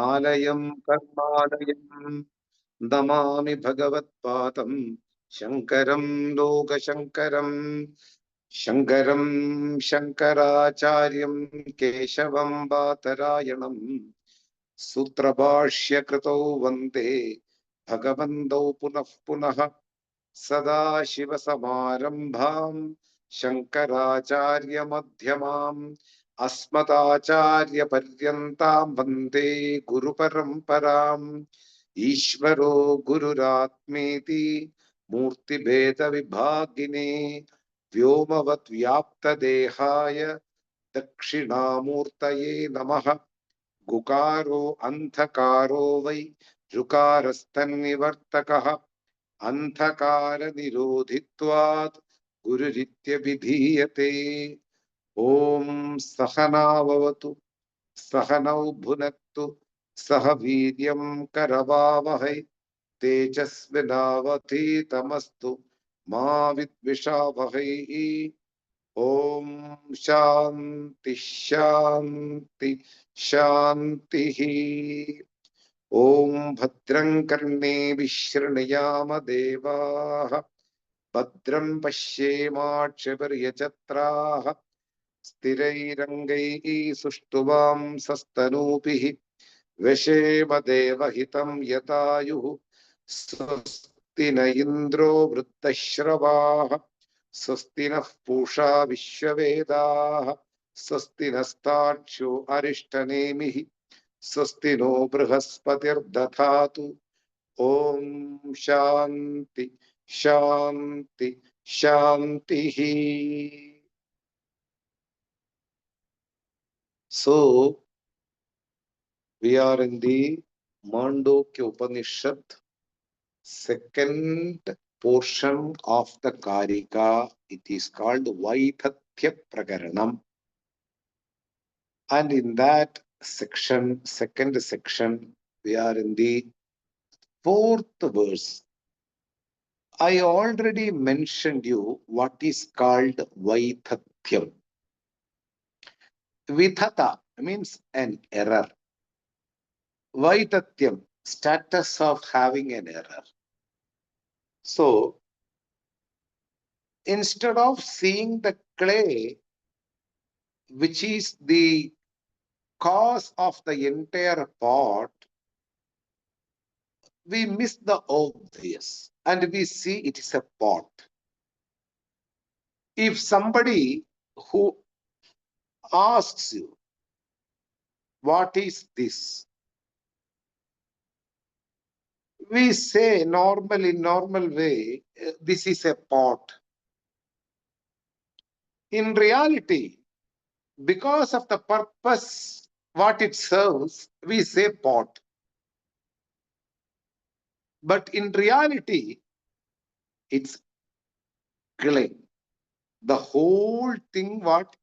आलयं कर्मालयं नमामि भगवत्पादं शङ्करं लोकशङ्करं शङ्करं शङ्कराचार्यं केशवं बादरायणं सूत्रभाष्यकृतौ वन्दे भगवन्तौ पुनः पुनः सदाशिवसमारम्भां शङ्कराचार्यमध्यमाम् अस्मदाचार्यपर्यन्तां वन्दे गुरुपरम्पराम् ईश्वरो गुरुरात्मेति मूर्तिभेदविभागिने व्योमवद्व्याप्तदेहाय दक्षिणामूर्तये नमः गुकारो अन्धकारो वै ऋकारस्तन्निवर्तकः अन्धकारनिरोधित्वात् गुरुरित्यभिधीयते। ओम सहनाववतु सहनौ भुनक्तु सह वीर्यं करवावहै तेजस्विनावधीतमस्तु मा विद्विषावहै। ओम शांति शांति शांतिः। ओम भद्रं कर्णेभिः शृणुयाम देवाः भद्रं पश्येमाक्षभिर्यजत्राः स्थिरैरङ्गैः सुष्ठुवांसस्तनूभिः व्यशेम देवहितं यतायुः स्वस्ति न इन्द्रो वृद्धश्रवाः स्वस्ति नः पूषा विश्ववेदाः स्वस्ति नस्तार्क्ष्यो अरिष्टनेमिः स्वस्ति नो बृहस्पतिर्दधातु। ॐ शान्ति शान्ति शान्तिः। So, we are in the Māṇḍūkya Upaniṣad, second portion of the kārikā. It is called Vaithathya Prakaranam. And in that section, second section, we are in the fourth verse. I already mentioned you what is called Vaithathyam. Vithata means an error. Vaithathyam, status of having an error. So, instead of seeing the clay, which is the cause of the entire pot, we miss the obvious and we see it is a pot. If somebody who asks you, what is this? We say normally, normal way, this is a pot. In reality, because of the purpose, what it serves, we say pot. But in reality, it's clay. The whole thing, what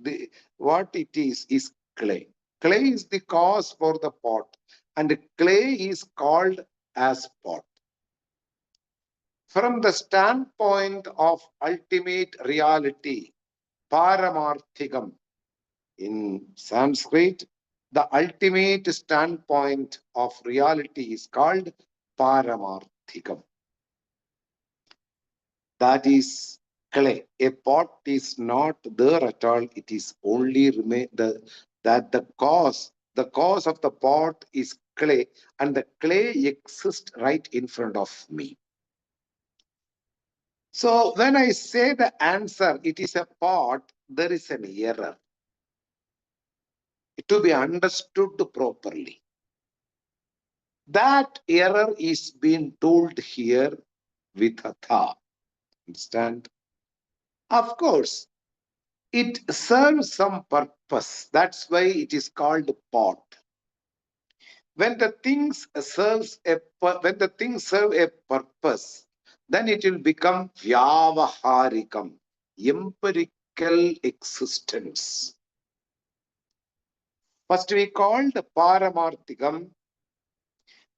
it is clay. Clay is the cause for the pot, and clay is called as pot. From the standpoint of ultimate reality, Paramarthikam, in Sanskrit, the ultimate standpoint of reality is called Paramarthikam. That is clay. A pot is not there at all. It is only the cause of the pot is clay, and the clay exists right in front of me. So when I say the answer, it is a pot, there is an error. To be understood properly. That error is being told here with a tha. Understand? Of course, it serves some purpose. That's why it is called pot. When the things serve a purpose, then it will become vyavaharikam, empirical existence. First we called Paramarthikam.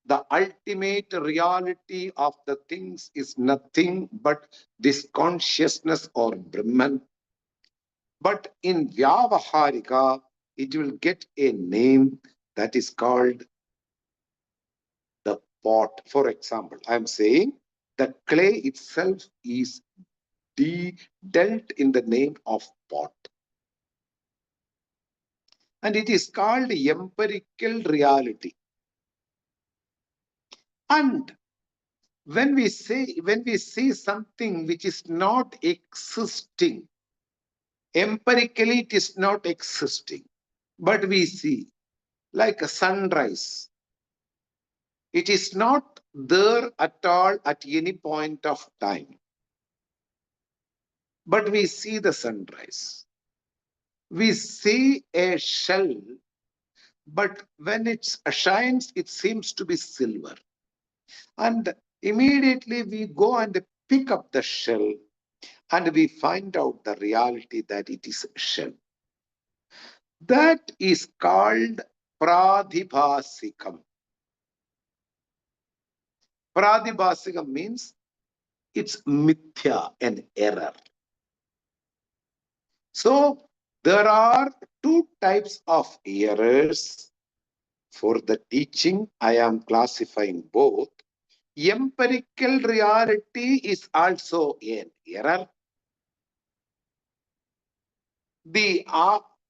The ultimate reality of the things is nothing but this consciousness or Brahman. But in Vyavaharika, it will get a name, that is called the pot. For example, I am saying the clay itself is dealt in the name of pot. And it is called empirical reality. And when we see something which is not existing, empirically it is not existing, but we see like a sunrise. It is not there at all at any point of time, but we see the sunrise. We see a shell, but when it shines, it seems to be silver. And immediately we go and pick up the shell, and we find out the reality that it is a shell. That is called pradibhasikam. Pradibhasikam means it's mithya, an error. So there are two types of errors. For the teaching, I am classifying both. Empirical reality is also an error. The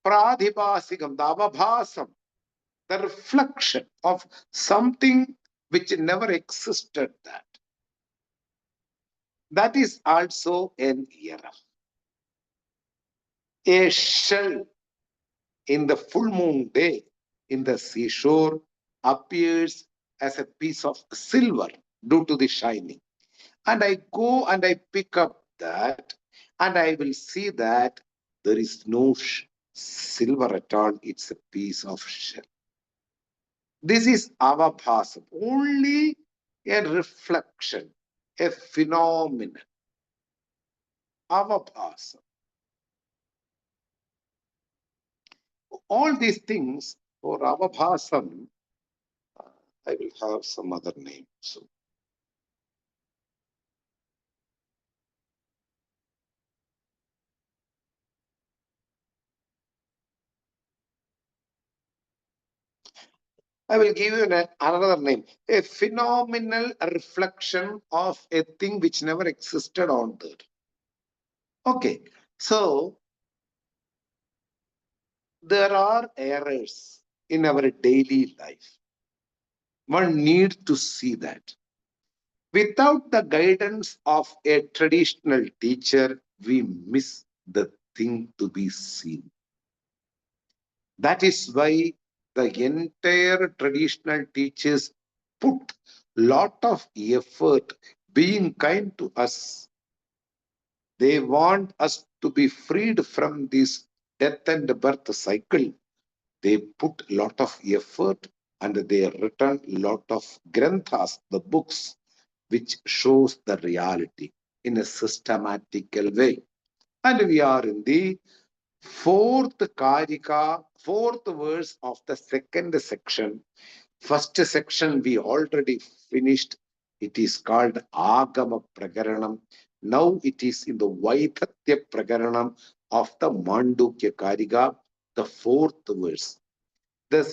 pradibhasikam, the avabhasam, the reflection of something which never existed, that is also an error. A shell in the full moon day in the seashore appears as a piece of silver due to the shining. And I go and I pick up that, and I will see that there is no silver at all. It's a piece of shell. This is avabhasam, only a reflection, a phenomenon. Avabhasam. All these things for avabhasam, I will have some other name. So I will give you another name, a phenomenal reflection of a thing which never existed on earth. Okay, so there are errors in our daily life. One needs to see that. Without the guidance of a traditional teacher, we miss the thing to be seen. That is why the entire traditional teachers put lot of effort being kind to us. They want us to be freed from this death and birth cycle. They put lot of effort and they written lot of granthas, the books, which shows the reality in a systematical way. And we are in the fourth kārikā, fourth verse of the second section. First section we already finished. It is called Agama Prakaranam. Now it is in the Vaidhatya Prakaranam of the Māṇḍūkya kārikā, the fourth verse. The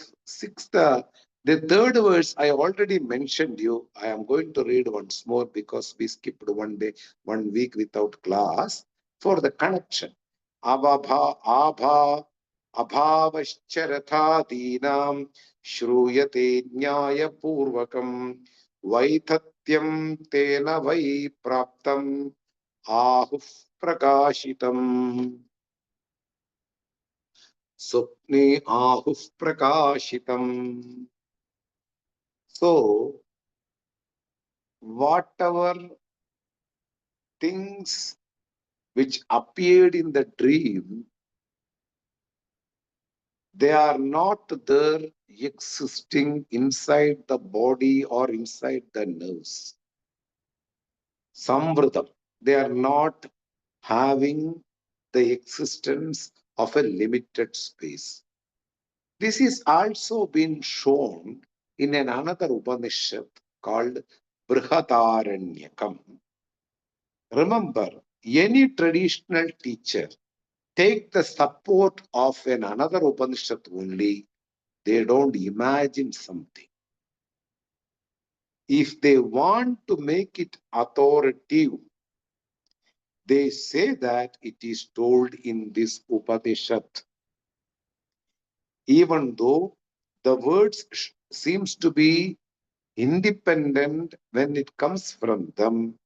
third verse I already mentioned you. I am going to read once more because we skipped 1 day, 1 week without class for the connection. Abhavashcharatādīnām śrūyate nyāyapūrvakam vaithatyam tena vai praptam āhuః prakāṣitam. Swapne ahuః prakāṣitam. So, whatever things which appeared in the dream, they are not there existing inside the body or inside the nerves. Samvridam, they are not having the existence of a limited space. This is also been shown in another Upanishad called Brihadaranyakam. Remember, any traditional teacher take the support of another Upanishad only They don't imagine something. If they want to make it authoritative, they say that it is told in this Upanishad. Even though the words seems to be independent when it comes from them,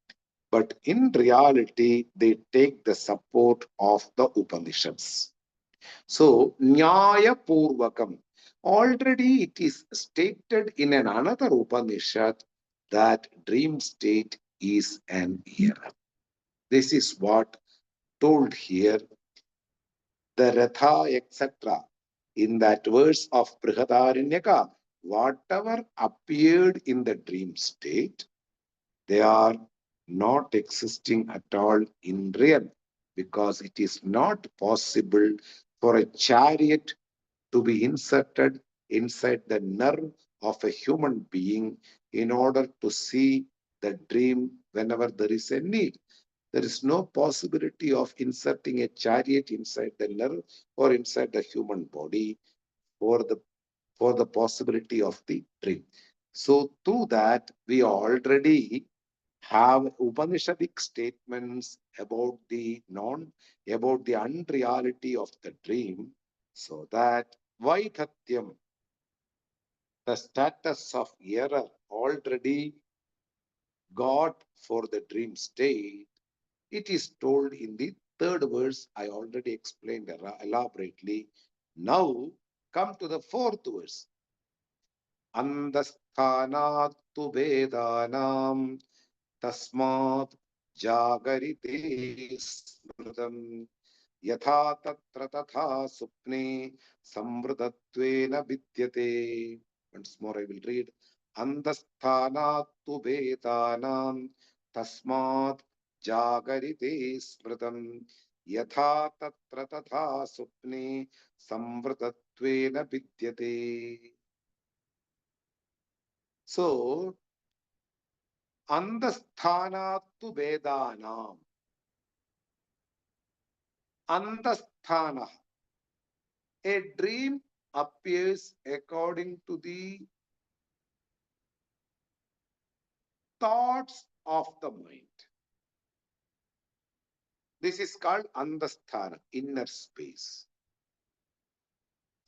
but in reality, they take the support of the Upanishads. So, Nyaya Purvakam. Already it is stated in another Upanishad that dream state is an error. This is what told here, the Ratha, etc. In that verse of Brihadaranyaka, whatever appeared in the dream state, they are not existing at all in real, because it is not possible for a chariot to be inserted inside the nerve of a human being in order to see the dream whenever there is a need. There is no possibility of inserting a chariot inside the nerve or inside the human body for the possibility of the dream. So through that, we already have Upanishadic statements about the unreality of the dream, so that Vaithatyam, the status of error, already got for the dream state. It is told in the third verse. I already explained elaborately. Now come to the fourth verse. Andasthanattu vedanam tasmat jagarite smrutam yatha tatra tatha supne samvrdatvena vidyate. Once more I will read. Andasthanattu vedanam tasmat jagarite smrutam yatha tatra tatha supne samvrdatvena vidyate. So, andasthanattu vedanam. Andasthana. A dream appears according to the thoughts of the mind. This is called andasthana, inner space.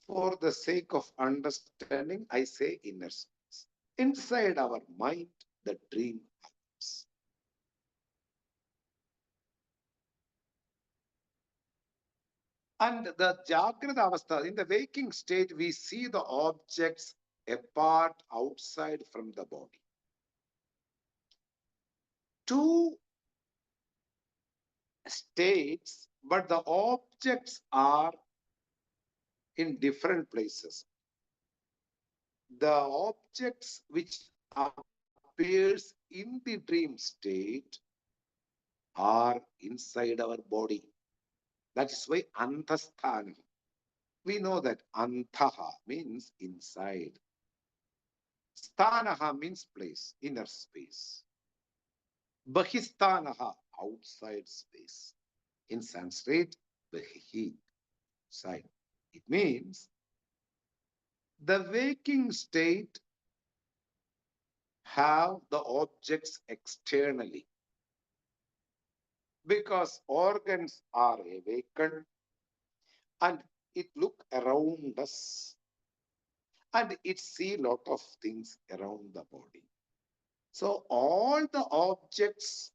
For the sake of understanding, I say inner space. Inside our mind, the dream happens. And the Jagrata Avastha, in the waking state, we see the objects apart outside from the body. Two states, but the objects are in different places. The objects which appears in the dream state are inside our body. That is why antasthana. We know that antaha means inside. Sthanaha means place, inner space. Bahistanaha, outside space. In Sanskrit, bahihi, side. It means the waking state have the objects externally, because organs are awakened and it look around us and it see lot of things around the body. So all the objects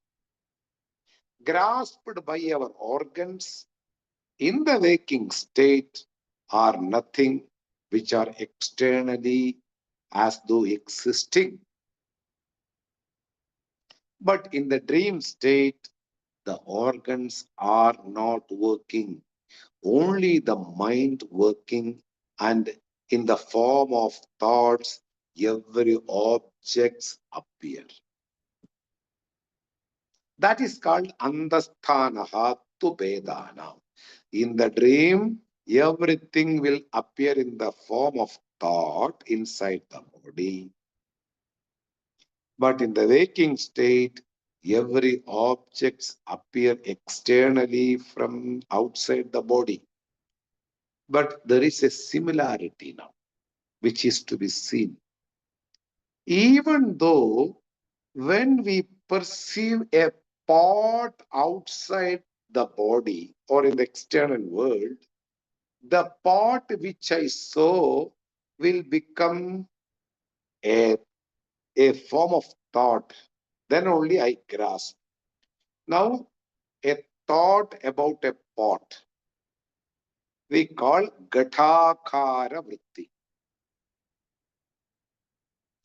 grasped by our organs in the waking state are nothing which are externally as though existing. But in the dream state, the organs are not working, only the mind working, and in the form of thoughts, every objects appear. That is called andasthanaha tu vedana. In the dream, everything will appear in the form of thought inside the body. But in the waking state, every objects appear externally from outside the body. But there is a similarity now. which is to be seen. Even though when we perceive a part outside the body or in the external world, the part which I saw will become a form of thought. Then only I grasp. Now, a thought about a pot we call Ghatakara Vritti.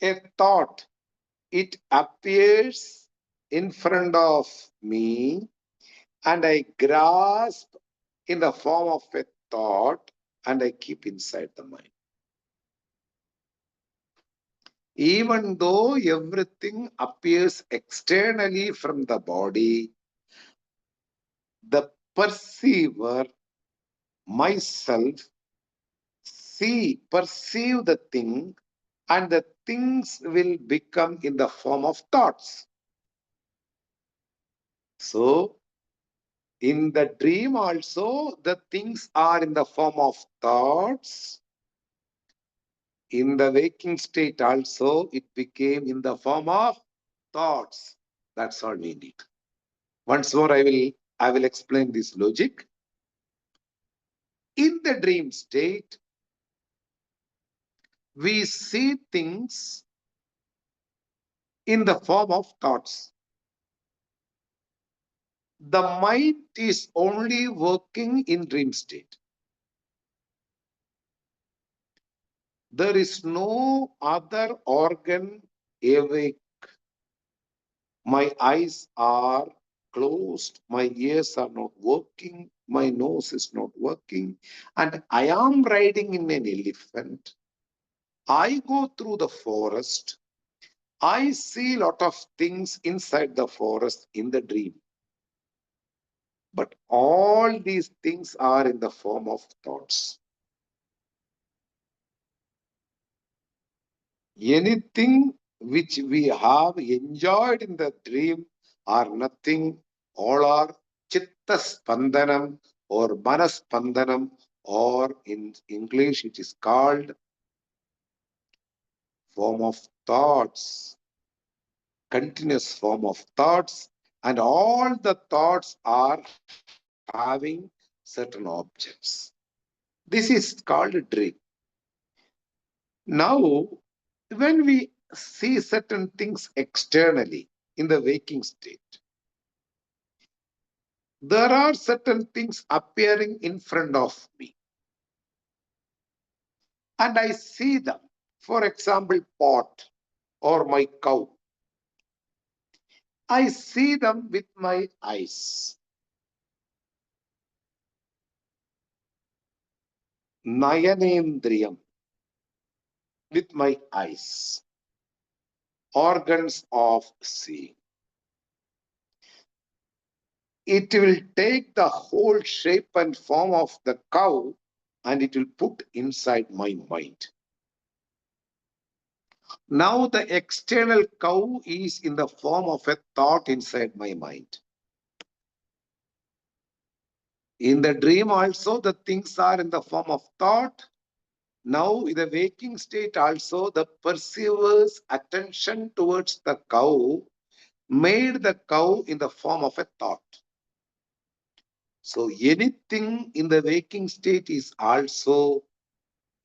A thought, it appears in front of me and I grasp in the form of a thought and I keep inside the mind. Even though everything appears externally from the body, the perceiver, myself, perceive the thing, and the things will become in the form of thoughts. So, in the dream also, the things are in the form of thoughts. In the waking state also, it became in the form of thoughts. That's all we need. Once more, I will explain this logic. In the dream state, we see things in the form of thoughts. The mind is only working in dream state. There is no other organ awake. My eyes are closed, my ears are not working, my nose is not working, and I am riding in an elephant. I go through the forest. I see a lot of things inside the forest in the dream. But all these things are in the form of thoughts. Anything which we have enjoyed in the dream are nothing, all are chitta spandanam or manaspandanam, or in English it is called form of thoughts, continuous form of thoughts, and all the thoughts are having certain objects. This is called a dream. Now, when we see certain things externally in the waking state, there are certain things appearing in front of me. And I see them. For example, pot or my cow. I see them with my eyes. Nayanendriyam, with my eyes. Organs of seeing. It will take the whole shape and form of the cow and it will put inside my mind. Now the external cow is in the form of a thought inside my mind. In the dream also, the things are in the form of thought. Now in the waking state also, the perceiver's attention towards the cow made the cow in the form of a thought. So anything in the waking state is also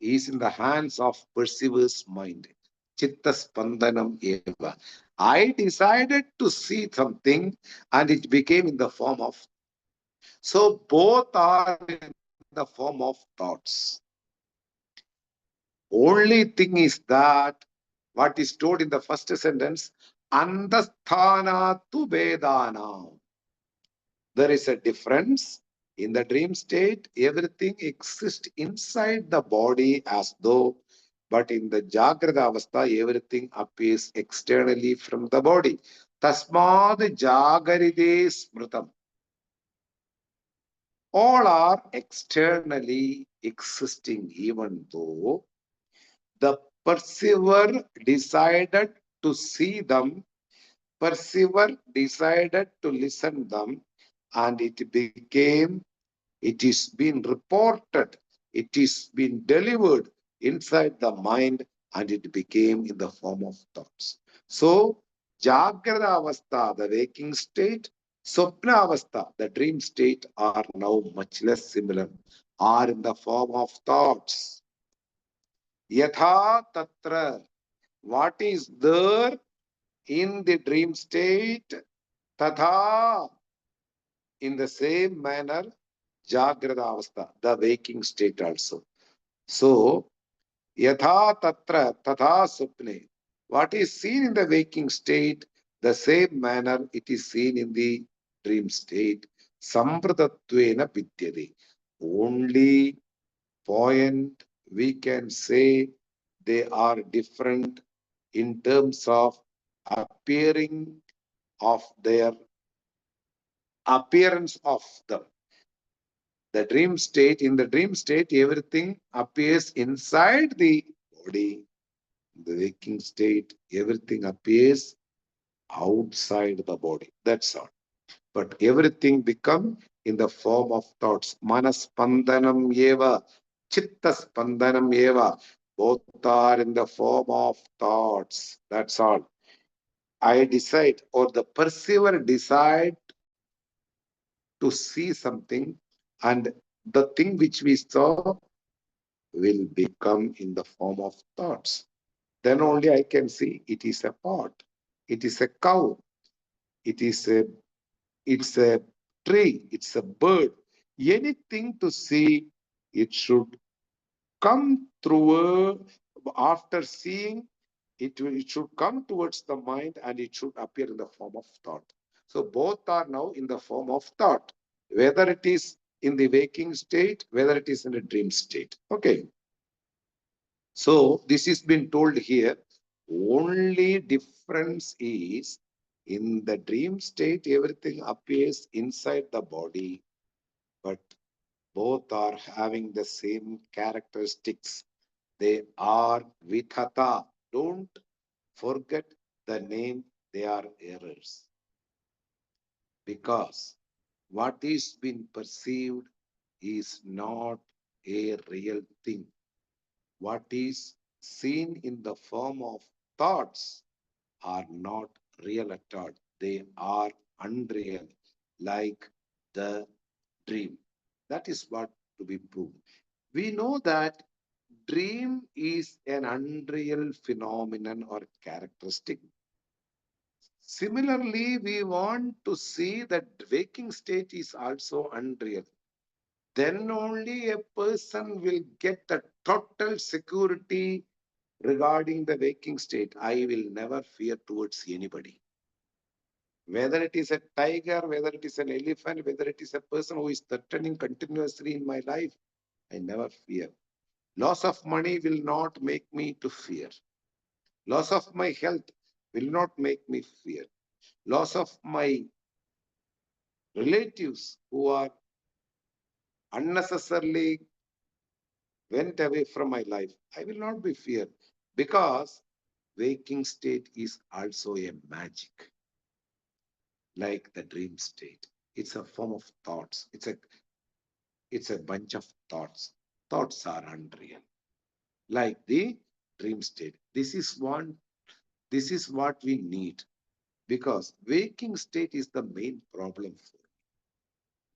in the hands of perceiver's mind. Chitta spandanam eva. I decided to see something and it became in the form of. So both are in the form of thoughts. Only thing is that what is told in the first sentence, andasthana tu vedana. There is a difference. In the dream state, everything exists inside the body as though, but in the Jagrata Avastha, everything appears externally from the body. Tasmad Jagaride Smritam. All are externally existing, even though the perceiver decided to see them, perceiver decided to listen them, and it became, it is been reported, it is been delivered inside the mind, and it became in the form of thoughts. So, Jagrata Avastha, the waking state, Swapna Avastha, the dream state, are now much less similar, are in the form of thoughts. Yatha Tatra, what is there in the dream state, Tatha, in the same manner, Jagrata Avastha, the waking state also. So, Yatha Tatra Tatha Supne, what is seen in the waking state, the same manner it is seen in the dream state. Sampratatvena Vidyade. Only point we can say they are different in terms of appearing of their appearance of them. The dream state, in the dream state, everything appears inside the body. In the waking state, everything appears outside the body. That's all. But everything become in the form of thoughts. Manaspandanam eva, chitta spandanam eva. Both are in the form of thoughts. That's all. I decide, or the perceiver decide to see something, and the thing which we saw will become in the form of thoughts. Then only I can see it is a pot, it is a cow, it is a it's a tree, it's a bird. Anything to see, it should come through after seeing it should come towards the mind, and it should appear in the form of thought. So both are now in the form of thought, whether it is in the waking state, whether it is in a dream state. Okay. So this is been told here. Only difference is in the dream state, everything appears inside the body, but both are having the same characteristics. They are vithata. Don't forget the name, they are errors. Because what is been perceived is not a real thing. What is seen in the form of thoughts are not real at all. They are unreal, like the dream. That is what to be proved. We know that dream is an unreal phenomenon or characteristic. Similarly, we want to see that waking state is also unreal. Then only a person will get the total security regarding the waking state. I will never fear towards anybody. Whether it is a tiger, whether it is an elephant, whether it is a person who is threatening continuously in my life, I never fear. Loss of money will not make me to fear. Loss of my health will not make me fear. Loss of my relatives who are unnecessarily went away from my life, I will not be feared, because waking state is also a magic, like the dream state. It's a form of thoughts. It's a bunch of thoughts. Thoughts are unreal, like the dream state. This is what we need, because waking state is the main problem for.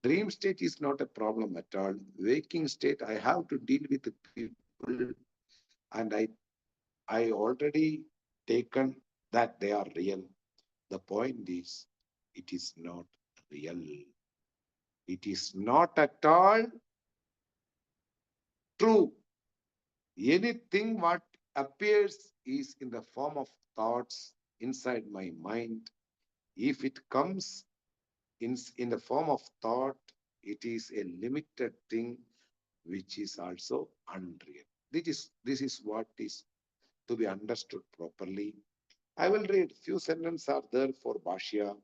Dream state is not a problem at all. Waking state, I have to deal with the people, and I already taken that they are real. The point is, it is not real. It is not at all true. Anything what appears is in the form of thoughts inside my mind. If it comes in the form of thought, it is a limited thing which is also unreal. This is what is to be understood properly. I will read. Few sentences are there for Bhashya.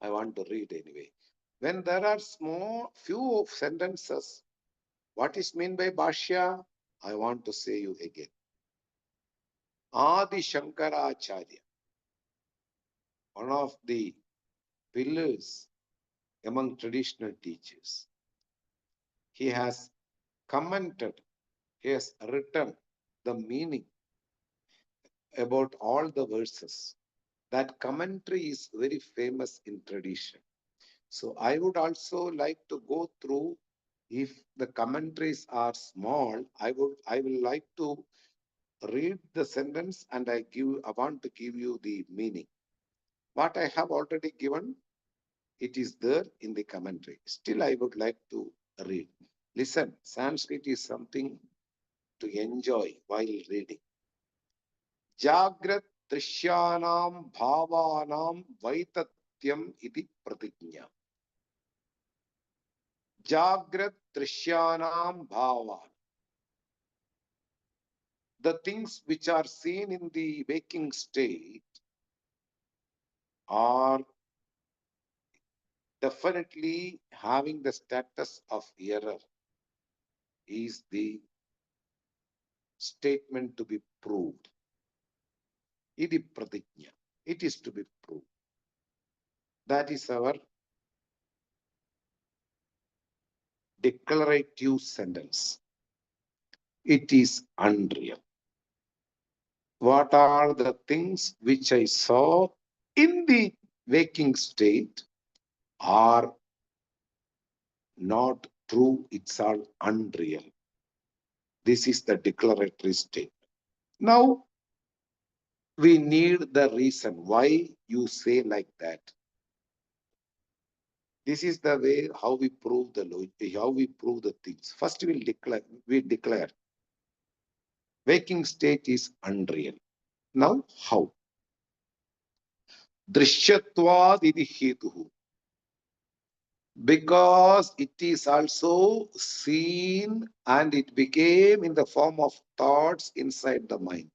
I want to read anyway. When there are small few sentences, what is meant by Bhashya? I want to say you again. Adi Shankaracharya, one of the pillars among traditional teachers, he has commented He has written the meaning about all the verses. That commentary is very famous in tradition. So I would also like to go through, if the commentaries are small, I will like to read the sentence and I want to give you the meaning. What I have already given, it is there in the commentary. Still, I would like to read. Listen, Sanskrit is something to enjoy while reading. Jagrat Trishyanam Bhavanam Vaitatyam iti Pratignya. Jagrat Trishyanam Bhavan. The things which are seen in the waking state are definitely having the status of error, is the statement to be proved. Iti pratignya. It is to be proved. That is our declarative sentence. It is unreal. What are the things which I saw in the waking state are not true, it's all unreal. This is the declaratory statement. Now, we need the reason why you say like that. This is the way how we prove the logic, how we prove the things. First, we declare waking state is unreal. Now, how? Drishyatvad iti hetuhu. Because it is also seen and it became in the form of thoughts inside the mind.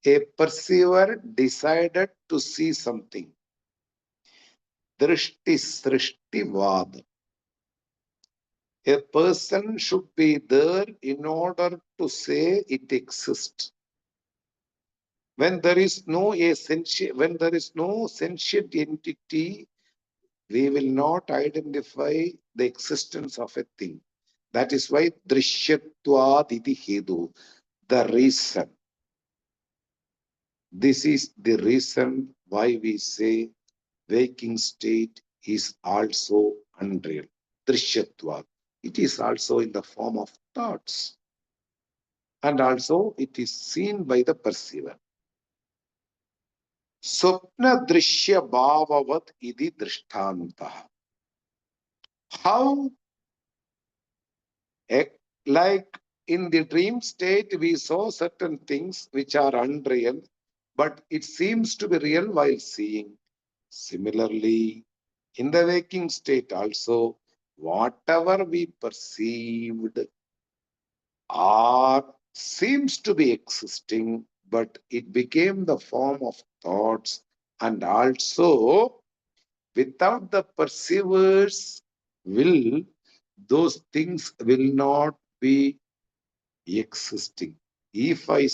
A perceiver decided to see something. Drishti srishtivad. A person should be there in order to say it exists. When there is no sentient entity, we will not identify the existence of a thing. That is why drishyatvad iti hedu, the reason. This is the reason why we say waking state is also unreal. Drishyatvad. It is also in the form of thoughts. And also it is seen by the perceiver. Swapna drishya bhavavat iti drishtantah. How, like in the dream state, we saw certain things which are unreal, but it seems to be real while seeing. Similarly, in the waking state also, whatever we perceived are seems to be existing, but it became the form of thoughts, and also without the perceiver's will, those things will not be existing. If I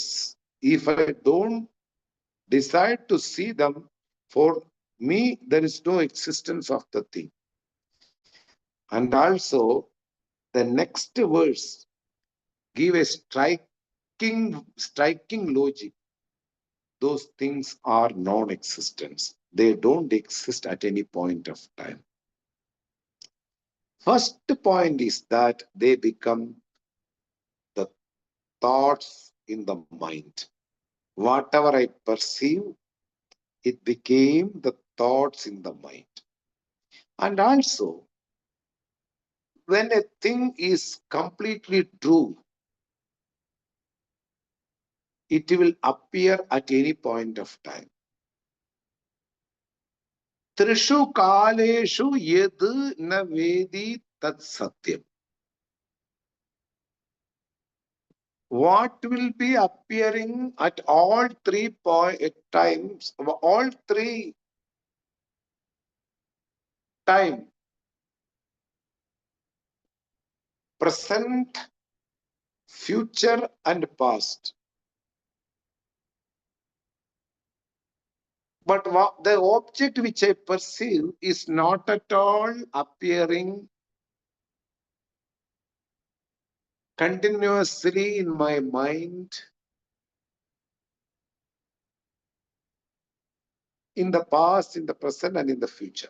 don't decide to see them, for me there is no existence of the thing. And also the next verse give a striking logic. Those things are non-existence. They don't exist at any point of time. First point is that they become the thoughts in the mind. Whatever I perceive, it became the thoughts in the mind. And also, when a thing is completely true, it will appear at any point of time. Trishu kaleshu yed na vedi tat satyam. What will be appearing at all times, all three time, present, future, and past. But the object which I perceive is not at all appearing continuously in my mind, in the past, in the present, and in the future.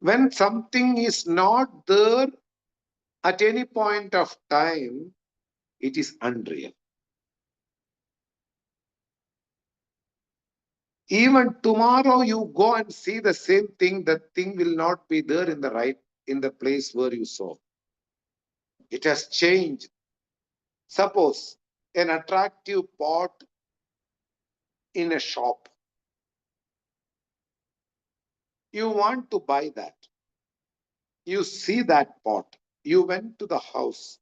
When something is not there at any point of time, it is unreal. Even tomorrow you go and see the same thing, that thing will not be there in the place where you saw. It has changed. Suppose an attractive pot in a shop. You want to buy that. You see that pot. You went to the house.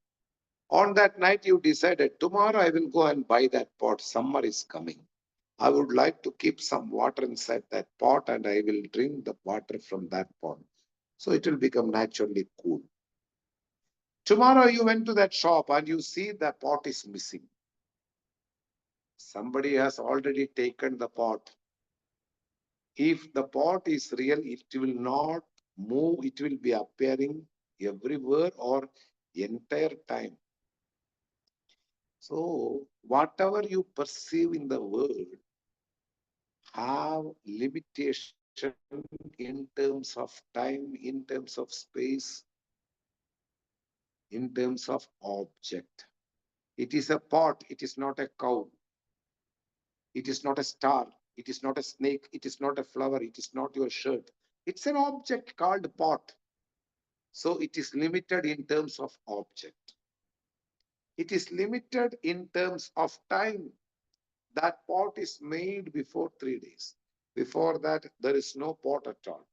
On that night, you decided, tomorrow I will go and buy that pot. Summer is coming. I would like to keep some water inside that pot and I will drink the water from that pot. So it will become naturally cool. Tomorrow you went to that shop and you see the pot is missing. Somebody has already taken the pot. If the pot is real, it will not move. It will be appearing everywhere or entire time. So whatever you perceive in the world have limitation in terms of time, in terms of space, in terms of object. It is a pot, it is not a cow. It is not a star. It is not a snake. It is not a flower. It is not your shirt. It's an object called pot. So it is limited in terms of object. It is limited in terms of time. That pot is made before 3 days. Before that, there is no pot at all.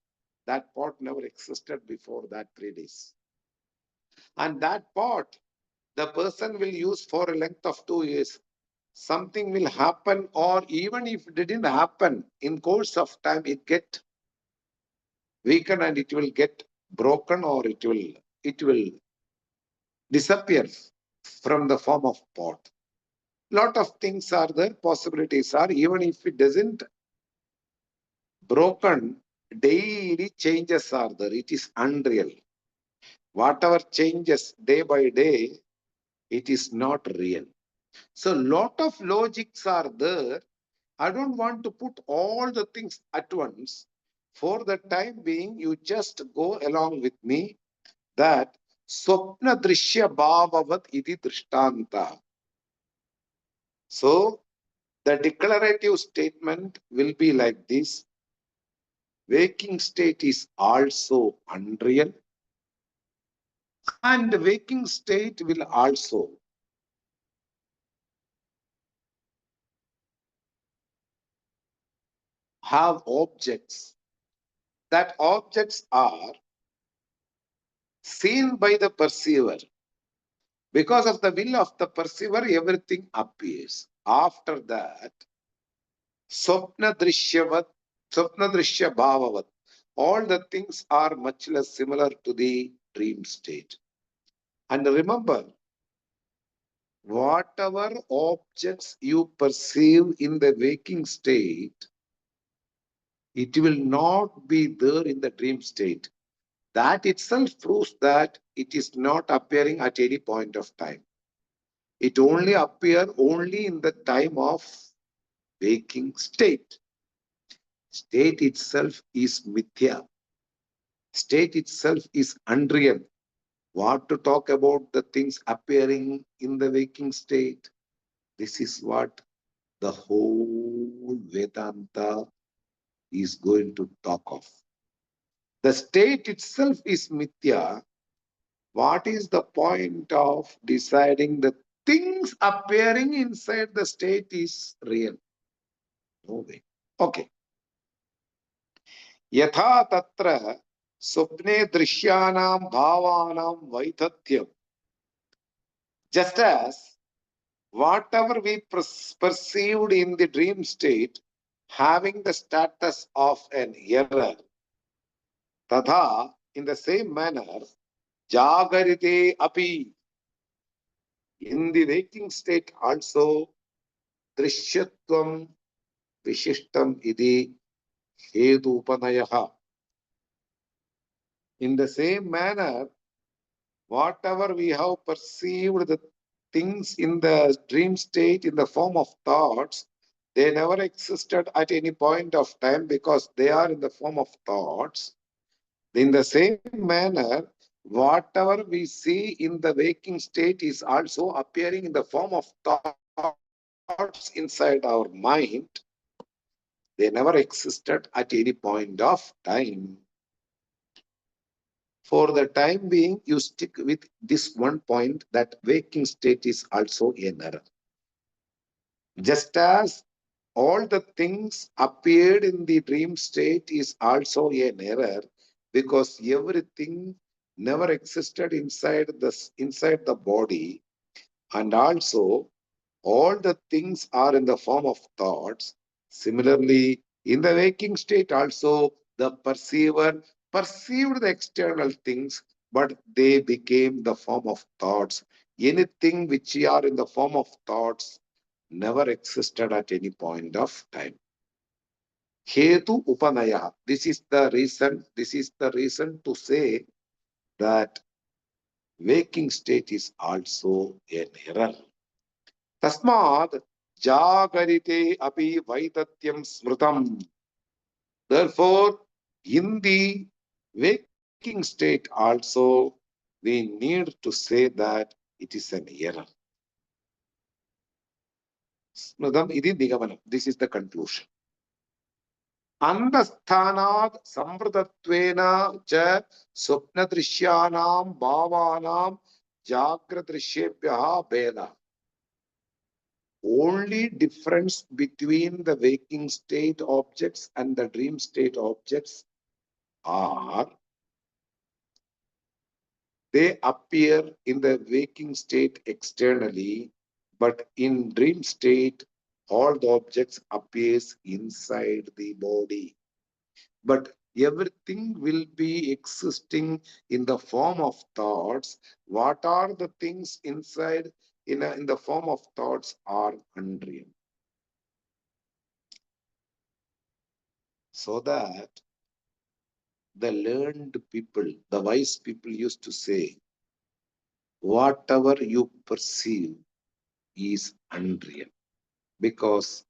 That pot never existed before that 3 days. And that pot, the person will use for a length of 2 years. Something will happen, or even if it didn't happen, in course of time, it get weakened and it will get broken, or it will disappear from the form of pot. Lot of things are there, possibilities are, even if it doesn't broken, daily changes are there. It is unreal. Whatever changes day by day, it is not real. So lot of logics are there. I don't want to put all the things at once. For the time being, you just go along with me that Swapna Drishya Bhavavat iti Drishtanta. So the declarative statement will be like this. Waking state is also unreal, and waking state will also have objects. That objects are seen by the perceiver. Because of the will of the perceiver, everything appears. After that, Swapna Drishyavat, Swapna Drishya Bhavavat, all the things are much less similar to the dream state. And remember, whatever objects you perceive in the waking state, it will not be there in the dream state. That itself proves that it is not appearing at any point of time. It only appears only in the time of waking state. State itself is mithya. State itself is unreal. What to talk about the things appearing in the waking state? This is what the whole Vedanta is going to talk of. The state itself is mithya. What is the point of deciding the things appearing inside the state is real? No way. Okay. Yatha tatra swapne drishyanam bhavanam vaithatyam. Just as whatever we perceived in the dream state having the status of an error, tadha, in the same manner, jagarite api, in the waking state also, drishyatvam vishishtam iti hetu upanayaha. In the same manner, whatever we have perceived the things in the dream state in the form of thoughts, they never existed at any point of time because they are in the form of thoughts. In the same manner, whatever we see in the waking state is also appearing in the form of thoughts inside our mind. They never existed at any point of time. For the time being, you stick with this one point that waking state is also an error. Just as all the things appeared in the dream state is also an error because everything never existed inside the body, and also all the things are in the form of thoughts. Similarly, in the waking state also, the perceiver perceived the external things, but they became the form of thoughts. Anything which are in the form of thoughts never existed at any point of time. Hetu Upanaya. This is the reason to say that waking state is also an error. Tasmad Jagarite api Vaitatyam Smritam. Therefore, in the waking state also, we need to say that it is an error. Smritam iti Nigamanam. This is the conclusion. Andasthanad samvrtatvena cha swapnadrishyanam bhavanam jagradrishyebhyaha bheda. Only difference between the waking state objects and the dream state objects are they appear in the waking state externally, but in dream state, all the objects appears inside the body. But everything will be existing in the form of thoughts. What are the things inside in the form of thoughts are unreal. So that the learned people, the wise people used to say, whatever you perceive is unreal. Because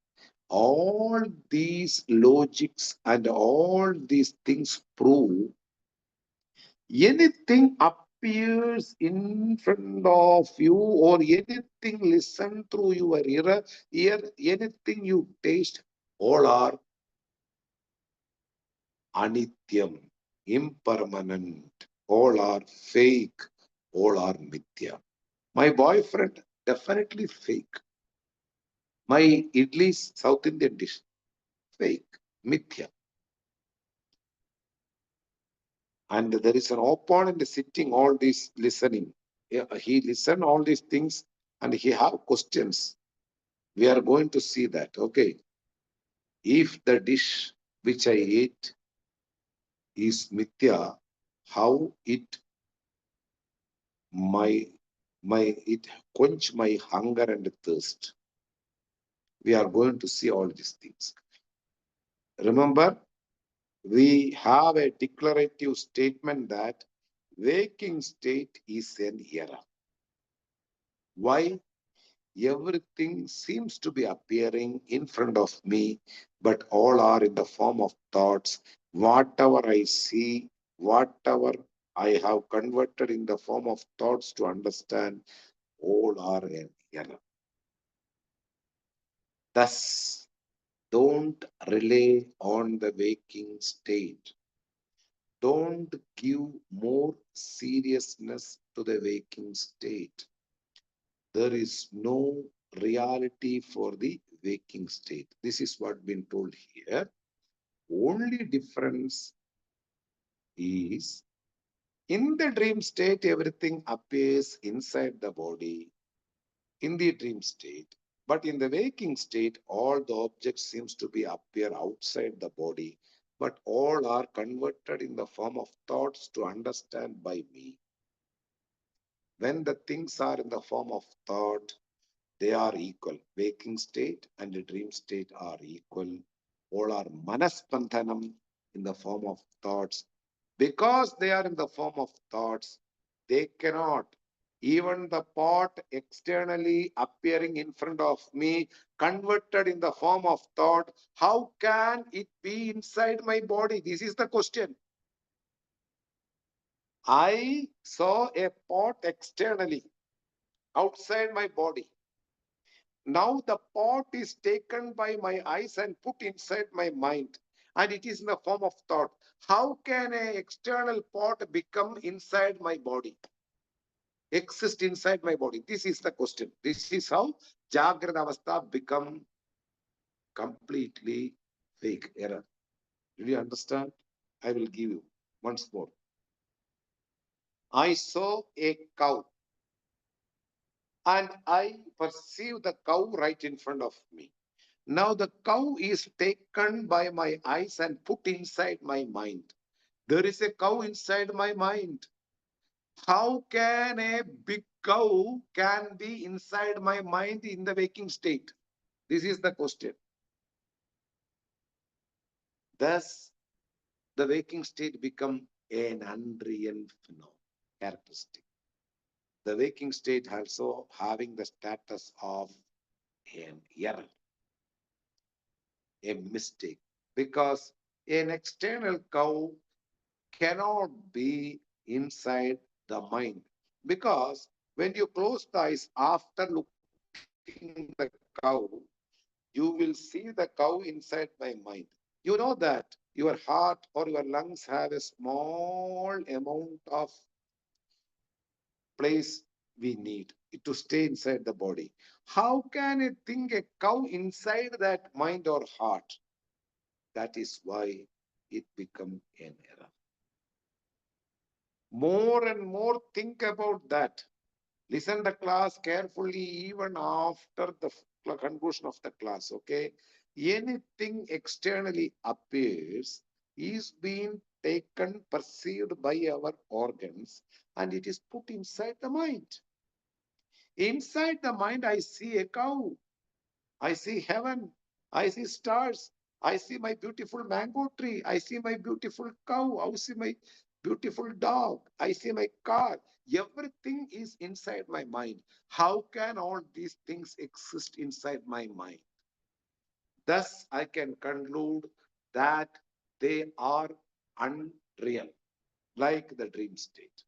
all these logics and all these things prove anything appears in front of you or anything listen through your ear, anything you taste, all are anityam, impermanent, all are fake, all are mithya. My boyfriend, definitely fake. My idli is South Indian dish, fake, mithya. And there is an opponent sitting all this listening. He listen all these things and he have questions. We are going to see that. Okay, if the dish which I ate is mithya, how my it quench my hunger and thirst. We are going to see all these things. Remember, we have a declarative statement that waking state is an error. Why? Everything seems to be appearing in front of me, but all are in the form of thoughts. Whatever I see, whatever I have converted in the form of thoughts to understand, all are an error. Thus, don't rely on the waking state. Don't give more seriousness to the waking state. There is no reality for the waking state. This is what been told here. Only difference is in the dream state, everything appears inside the body in the dream state. But in the waking state, all the objects seems to be appear outside the body, but all are converted in the form of thoughts to understand by me. When the things are in the form of thought, they are equal. Waking state and the dream state are equal. All are manaspandhanam in the form of thoughts. Because they are in the form of thoughts, they cannot. Even the pot externally appearing in front of me, converted in the form of thought, how can it be inside my body? This is the question. I saw a pot externally, outside my body. Now the pot is taken by my eyes and put inside my mind, and it is in the form of thought. How can an external pot become inside my body, exist inside my body? This is the question. This is how Jagrata Avastha become completely fake error. Do you understand? I will give you once more. I saw a cow and I perceive the cow right in front of me. Now the cow is taken by my eyes and put inside my mind. There is a cow inside my mind. How can a big cow can be inside my mind in the waking state? This is the question. Thus, the waking state become an unreal phenomenon, characteristic. The waking state also having the status of an error, a mistake, because an external cow cannot be inside the mind. Because when you close the eyes after looking the cow, you will see the cow inside my mind. You know that your heart or your lungs have a small amount of place we need to stay inside the body. How can it think a cow inside that mind or heart? That is why it become an error. More and more think about that. Listen the class carefully even after the conclusion of the class, okay? Anything externally appears is being taken, perceived by our organs, and it is put inside the mind. Inside the mind, I see a cow. I see heaven. I see stars. I see my beautiful mango tree. I see my beautiful cow. I see my beautiful dog. I see my car. Everything is inside my mind. How can all these things exist inside my mind? Thus, I can conclude that they are unreal, like the dream state.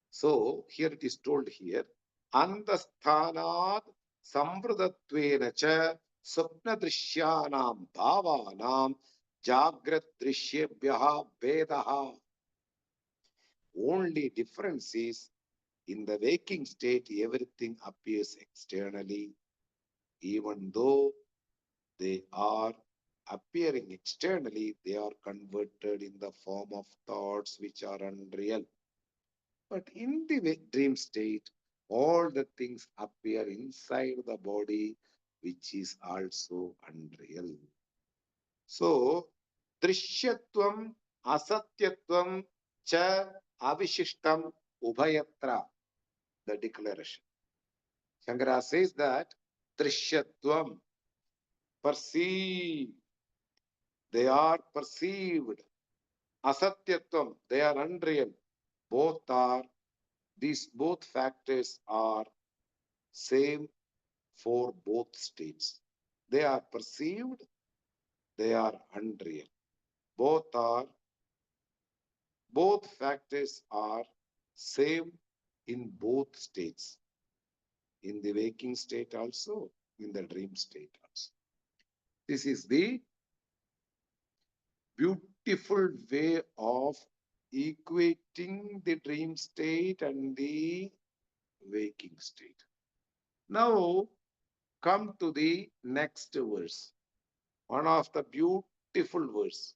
So here it is told here, Andasthanad Samvrdatvena cha Swapnadrishyanam Bhavanam Jagrat Drishyebhyaha Vedaha. Only difference is in the waking state, everything appears externally, even though they are appearing externally, they are converted in the form of thoughts which are unreal. But in the dream state, all the things appear inside the body, which is also unreal. So, Drishyatvam, Asatyatvam, Cha, Avishishtam, Ubhayatra, the declaration. Shankara says that Drishyatvam, perceive, they are perceived. Asatyatvam, they are unreal. These both factors are same for both states. They are perceived, they are unreal. Both factors are same in both states. In the waking state also, in the dream state also. This is the beautiful way of equating the dream state and the waking state. Now, come to the next verse. One of the beautiful verse.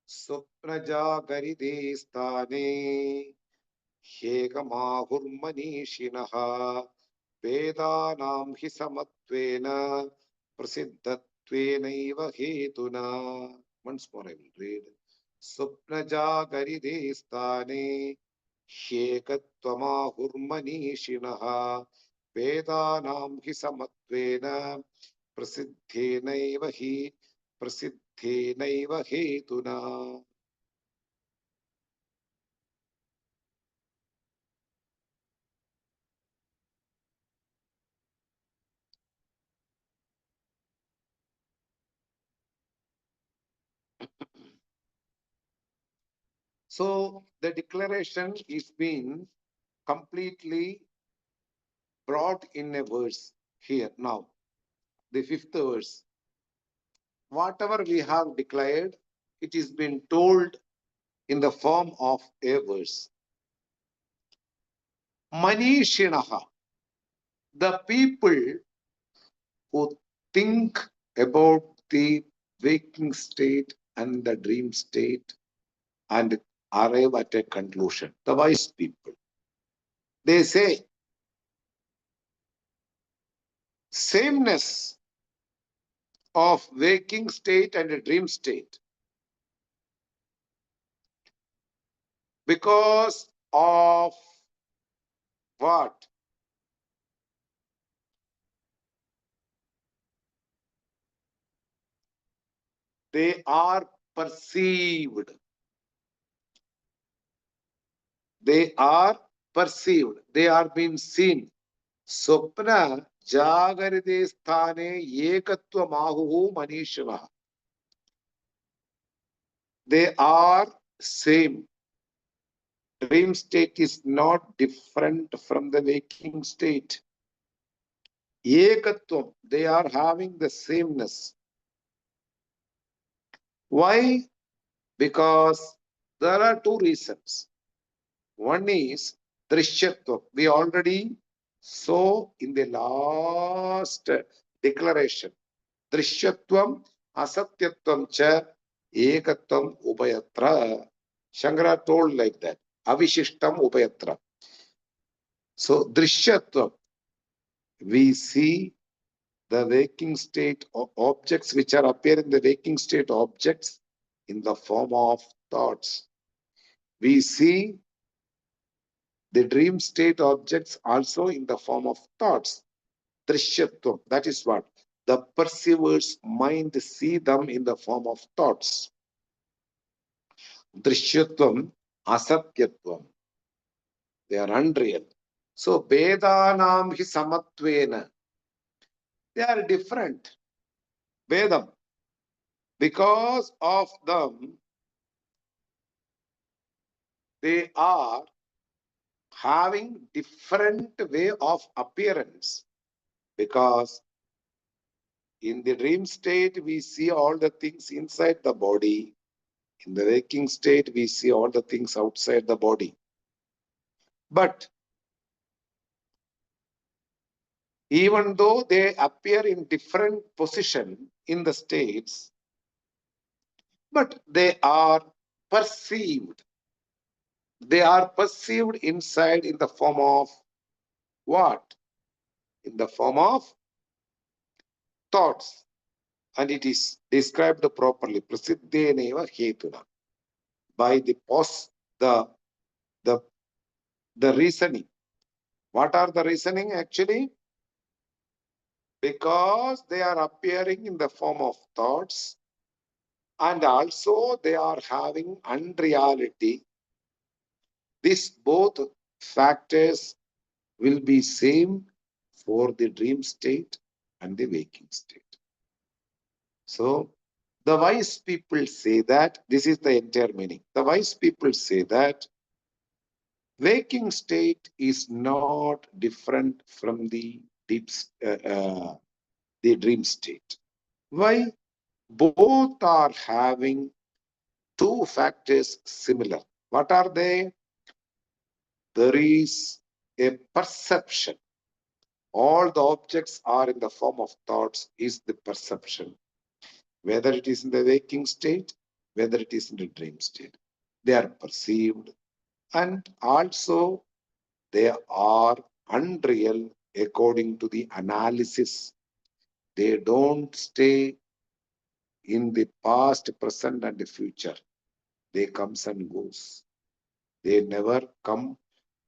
Suprajagaride sthane Hegamahurmanishinaha Vedanam hi samatvena Prasiddhatvenaiva hetuna. Once more I will read. Supnajagaride sthane Hekattvamahurmanishinaha Vedanam hi samatvena prasiddhenaiva hetuna. So the declaration is being completely brought in a verse here now. The fifth verse. Whatever we have declared, it is been told in the form of a verse. Manishinaha, the people who think about the waking state and the dream state and arrive at a conclusion. The wise people, they say, sameness of waking state and a dream state because of what? They are perceived. They are perceived. They are being seen. Swapna jagarite sthane ekatva mahuhu manishava. They are same. Dream state is not different from the waking state. Ekatvam, they are having the sameness. Why? Because there are two reasons. One is Drishyatvam. We already saw in the last declaration. Drishyatvam, Asatyatvam cha, Ekatvam upayatra. Shankara told like that. Avishishtam upayatra. So Drishyatvam, we see the waking state objects which are appear in the waking state objects in the form of thoughts. We see the dream state objects also in the form of thoughts. Drishyatvam, that is what? The perceiver's mind see them in the form of thoughts. Drishyatvam, asatyatvam. They are unreal. So, Vedanam hi samatvena. They are different. Vedam. Because of them, they are having different way of appearance. Because in the dream state, we see all the things inside the body. In the waking state, we see all the things outside the body. But even though they appear in different position in the states, but they are perceived. They are perceived inside in the form of what? In the form of thoughts. And it is described properly. Prasiddheneva hetuna. By the reasoning. What are the reasoning actually? Because they are appearing in the form of thoughts and also they are having unreality. These both factors will be same for the dream state and the waking state. So the wise people say that, this is the entire meaning. The wise people say that waking state is not different from the dream state. Why? Both are having two factors similar. What are they? There is a perception. All the objects are in the form of thoughts is the perception. Whether it is in the waking state, whether it is in the dream state. They are perceived and also they are unreal according to the analysis. They don't stay in the past, present and the future. They comes and goes. They never come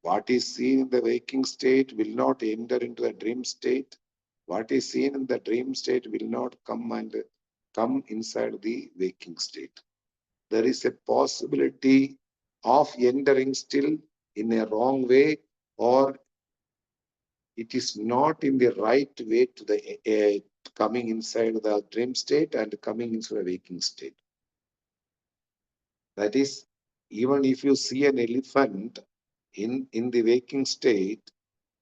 What is seen in the waking state will not enter into the dream state. What is seen in the dream state will not come inside the waking state. There is a possibility of entering still in a wrong way, or it is not in the right way to the coming inside the dream state and coming into the waking state. That is, even if you see an elephant in the waking state,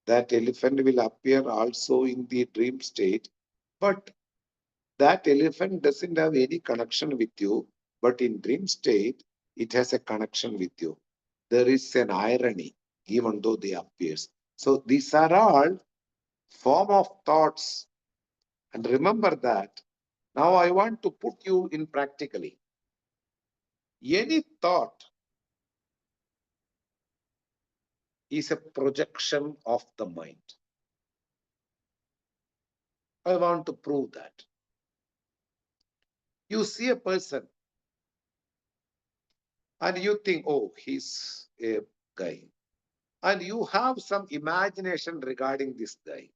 that elephant will appear also in the dream state, but that elephant doesn't have any connection with you, but in dream state, it has a connection with you. There is an irony, even though they appears. So these are all form of thoughts. And remember that. Now I want to put you in practically. Any thought is a projection of the mind. I want to prove that. You see a person and you think, oh, he's a guy. And you have some imagination regarding this guy.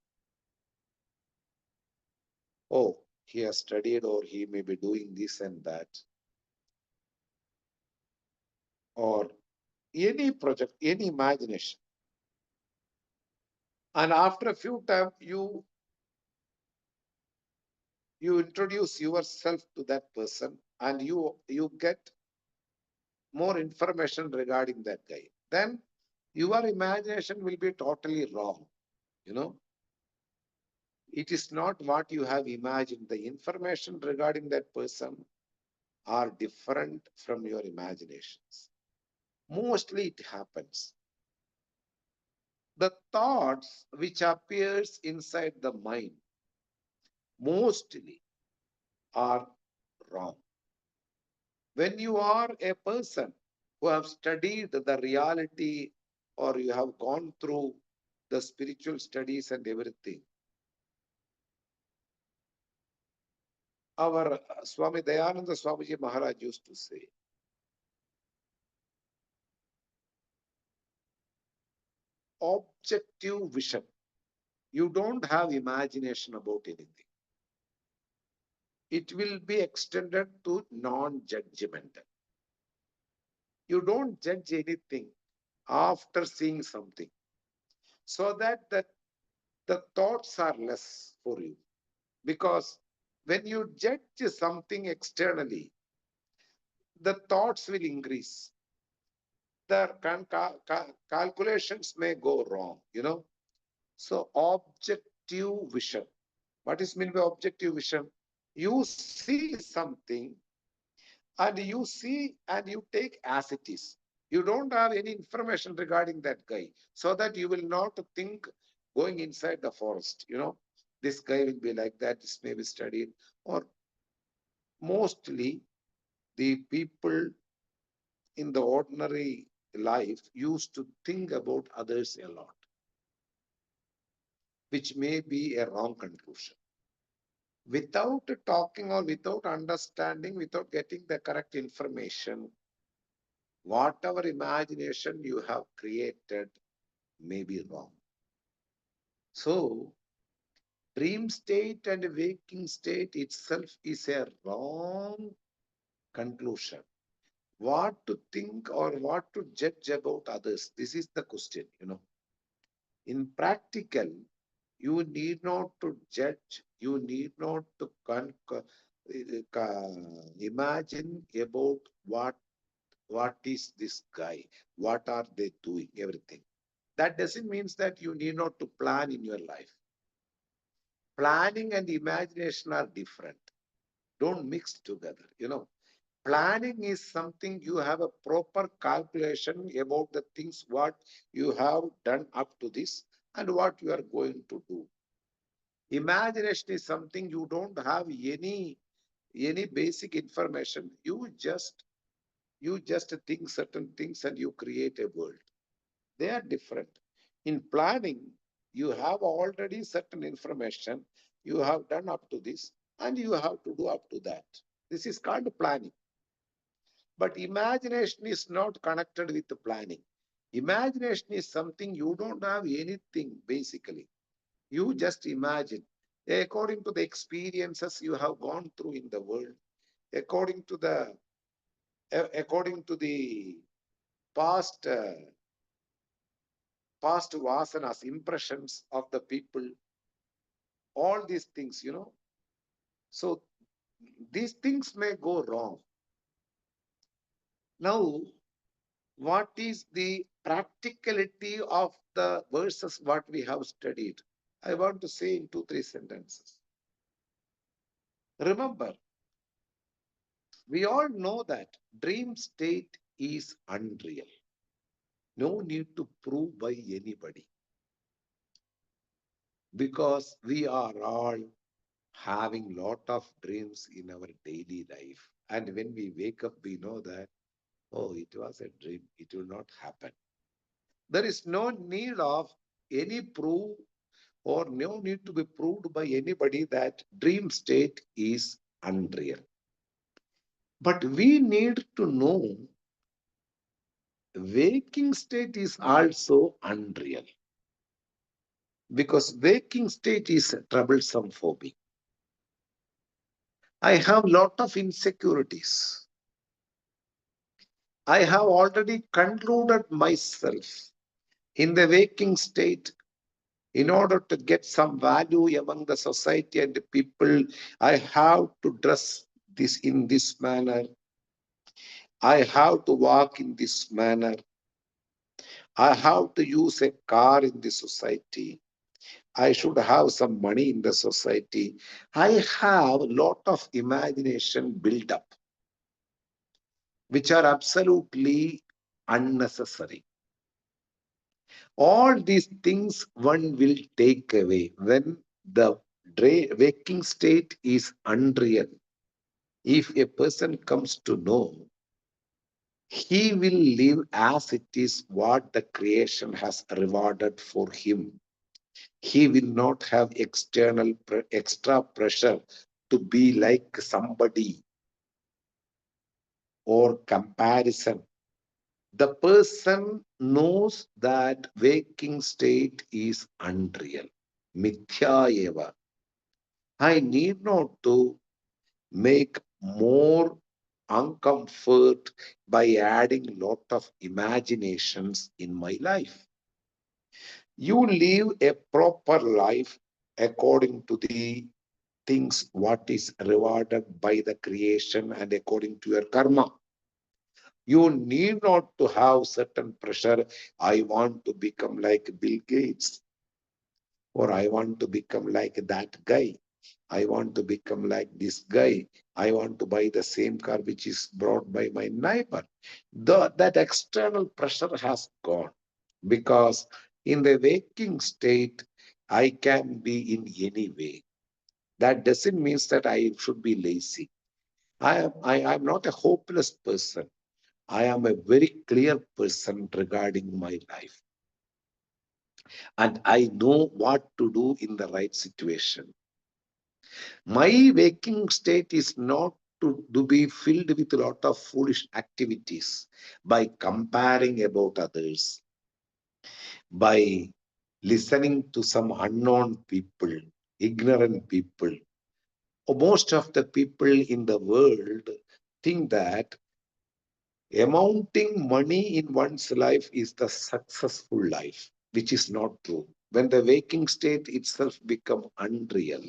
Oh, he has studied, or he may be doing this and that. Or any project, any imagination. And after a few times, you introduce yourself to that person, and you get more information regarding that guy. Then your imagination will be totally wrong. You know, it is not what you have imagined. The information regarding that person are different from your imaginations. Mostly it happens. The thoughts which appears inside the mind mostly are wrong. When you are a person who have studied the reality, or you have gone through the spiritual studies and everything, our Swami Dayananda Swamiji Maharaj used to say, objective vision. You don't have imagination about anything. It will be extended to non-judgmental. You don't judge anything after seeing something, so that the thoughts are less for you. Because when you judge something externally, the thoughts will increase. The calculations may go wrong, So objective vision. What is meant by objective vision? You see something and you take as it is. You don't have any information regarding that guy, so that you will not think going inside the forest, this guy will be like that, this may be studied. Or mostly the people in the ordinary life used to think about others a lot, which may be a wrong conclusion. Without talking or without understanding, without getting the correct information, whatever imagination you have created may be wrong. So, dream state and waking state itself is a wrong conclusion. What to think or what to judge about others? This is the question, In practical, you need not to judge, you need not to imagine about what is this guy, what are they doing, everything. That doesn't mean that you need not to plan in your life. Planning and imagination are different. Don't mix together, Planning is something you have a proper calculation about the things what you have done up to this and what you are going to do. Imagination is something you don't have any basic information. You just think certain things and you create a world. They are different. In planning, you have already certain information you have done up to this and you have to do up to that. This is called planning. But imagination is not connected with the planning. Imagination is something you don't have anything, basically. You just imagine. According to the experiences you have gone through in the world, according to the past past vasanas, impressions of the people, all these things. So these things may go wrong. Now, what is the practicality of the verses what we have studied? I want to say in 2, 3 sentences. Remember, we all know that dream state is unreal. No need to prove by anybody, because we are all having lot of dreams in our daily life. And when we wake up, we know that, oh, it was a dream. It will not happen. There is no need of any proof, or no need to be proved by anybody that dream state is unreal. But we need to know waking state is also unreal, because waking state is troublesome for me. I have lot of insecurities. I have already concluded myself in the waking state. In order to get some value among the society and the people, I have to dress this in this manner. I have to walk in this manner. I have to use a car in the society. I should have some money in the society. I have a lot of imagination built up, which are absolutely unnecessary. All these things one will take away when the waking state is unreal. If a person comes to know, he will live as it is what the creation has rewarded for him. He will not have extra pressure to be like somebody or comparison. The person knows that waking state is unreal. Mithya eva. I need not to make more uncomfort by adding lot of imaginations in my life. You live a proper life according to the things what is rewarded by the creation and according to your karma. You need not to have certain pressure. I want to become like Bill Gates, or I want to become like that guy. I want to become like this guy. I want to buy the same car which is brought by my neighbor. That external pressure has gone, because in the waking state, I can be in any way. That doesn't mean that I should be lazy. I am not a hopeless person. I am a very clear person regarding my life. And I know what to do in the right situation. My waking state is not to be filled with a lot of foolish activities by comparing about others, by listening to some unknown people, ignorant people. Most of the people in the world think that amounting money in one's life is the successful life, which is not true. When the waking state itself become unreal,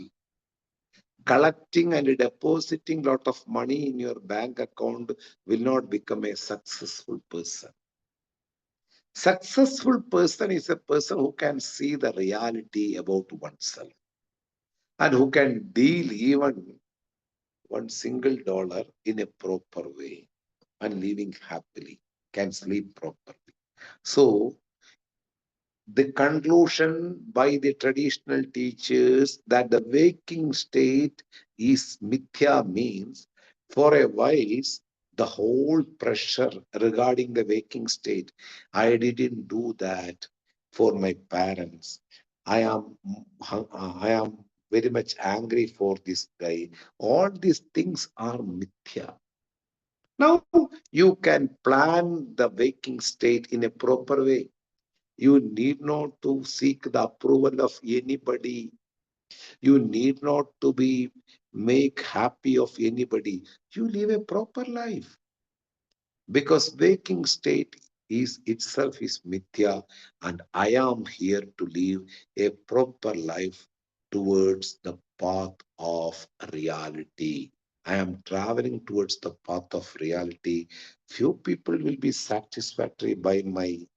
collecting and depositing lot of money in your bank account will not become a successful person. Successful person is a person who can see the reality about oneself, and who can deal even $1 in a proper way and living happily, can sleep properly. So the conclusion by the traditional teachers that the waking state is mithya means, for a wise, the whole pressure regarding the waking state, I didn't do that for my parents. I am very much angry for this guy. All these things are mithya. Now you can plan the waking state in a proper way. You need not to seek the approval of anybody. You need not to be make happy of anybody. You live a proper life, because waking state is itself is mithya, and I am here to live a proper life towards the path of reality. I am traveling towards the path of reality. Few people will be satisfactory by my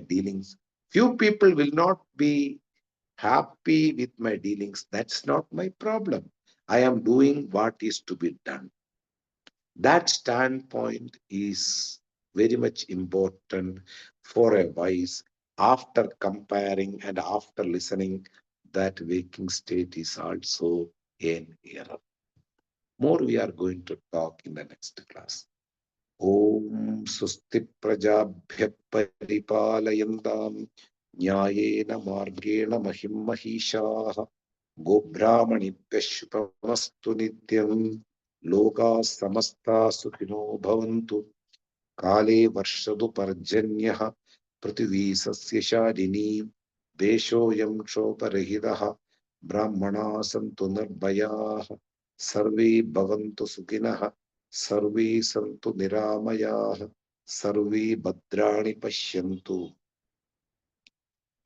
dealings. Few people will not be happy with my dealings. That's not my problem. I am doing what is to be done. That standpoint is very much important for a wise. After comparing and after listening, that waking state is also an error. More we are going to talk in the next class. Om Susti Prajabhya Paripalayantam Nyayena Margena Mahim Mahishaha Gobrahmanibhya Shubhamastu Nityam Loka Samasta Sukhino Bhavantu Kale Varshadu Parjanyah Prithvi Sasya Sharini Deshoyam Kshoparahitaha Brahmana Santu Nirbhayaha Sarve Bhavantu Sukhinah Sarve Santu Niramayaha Sarve Bhadrani Pashyantu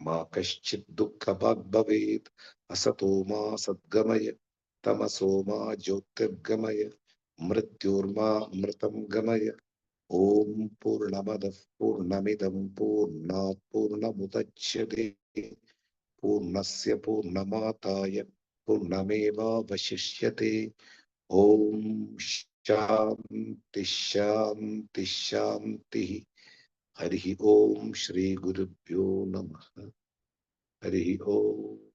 मा कश्चित् दुःखभाग् भवेत् असतो मा सद्गमय तमसो मा ज्योतिर्गमय मृत्योर्मा अमृतं गमय ॐ पूर्णमदः पूर्णमिदं पूर्णात् पूर्णमुदच्यते पूर्णस्य पूर्णमादाय पूर्णमेवावशिष्यते ॐ शान्ति शान्ति शान्तिः हरिः ॐ श्री गुरुभ्यो नमः हरि ओम।